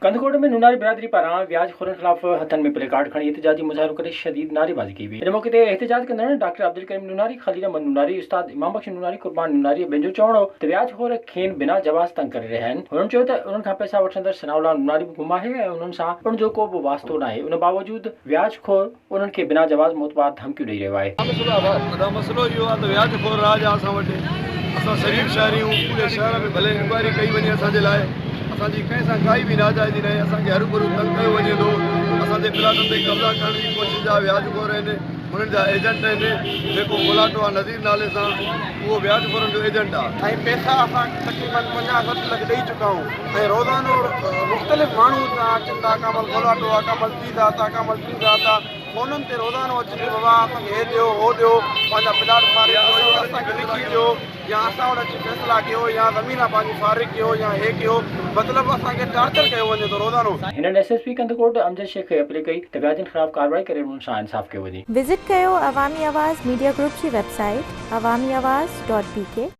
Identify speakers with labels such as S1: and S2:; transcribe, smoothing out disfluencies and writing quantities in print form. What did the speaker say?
S1: कंदकोट में नुनारी बिरादरी पारां व्याज खोरन खिलाफ हथन में प्लेकार्ड खणी एहतजाजी मुजाहिरो करे शदीद नारेबाजी की हुई। इन मौके ते एहतजाज कंदड़ डॉक्टर अब्दुल करीम नुनारी, खलील अहमद नुनारी, उस्ताद इमाम बख्श नुनारी, कुर्बान नुनारी बेंजो चवणो त व्याज खोर खेन बिना जवाज़ तंग करे रहिया आहिनि। हुननि चयो त उन्हनि खां पैसा वठंदड़ सनाउल्लाह नुनारी बि गुम आहे ऐं उन्हनि सां उनजो को बि वास्तो न आहे। उन बावजूद व्याज खोर उन्हनि खे बिना जवाज़ मोतबार धमकियूं ॾेई रहियो आहे।
S2: मसलो इहो आहे त व्याज खोर राज आहे असां वटि। असां शरीफ़ शहरी आहियूं, पूरे शहर में भले इंक्वायरी कई वञे असांजे लाइ, असांजी कंहिं सां काई बि नाजाइज़ी न आहे। असांखे हरू तंग कयो वञे थो। असांजे प्लाटनि ते कब्ज़ा करण जी कोशिशि जा व्याज खोर आहिनि, उन्हनि जा एजेंट आहिनि। जेको मुलाटो आहे नज़ीर नाले सां, उहो व्याज खोरनि जो एजेंट आहे।
S3: ऐं पैसा असां तक़रीबन 50-60 लख ॾेई चुका आहियूं ऐं रोज़ानो मुख़्तलिफ़ माण्हू अचनि था, का महिल मुलाटो आहे, का महिल थी था, का महिल थी था। फ़ोननि ते रोज़ानो अचनि बाबा असांखे हे ॾियो, हो ॾियो, पंहिंजा प्लाट फारिग कयो, असांखे लिखी ॾियो, या असां वटि अची फ़ैसिला कयो, या ज़मीन पंहिंजी फारिग कयो, या हे कयो। मतिलबु असांखे टार्चर कयो वञे थो रोज़ानो।
S1: हिननि एसएसपी कंदकोट अमजद शेख खे अपील कई त व्याजनि ख़िलाफ़ कार्रवाई करे उन्हनि सां इंसाफ़ कयो वञे।
S4: विज़िट कयो अवामी आवाज़ मीडिया ग्रुप जी वेबसाइट awamiawaz.pk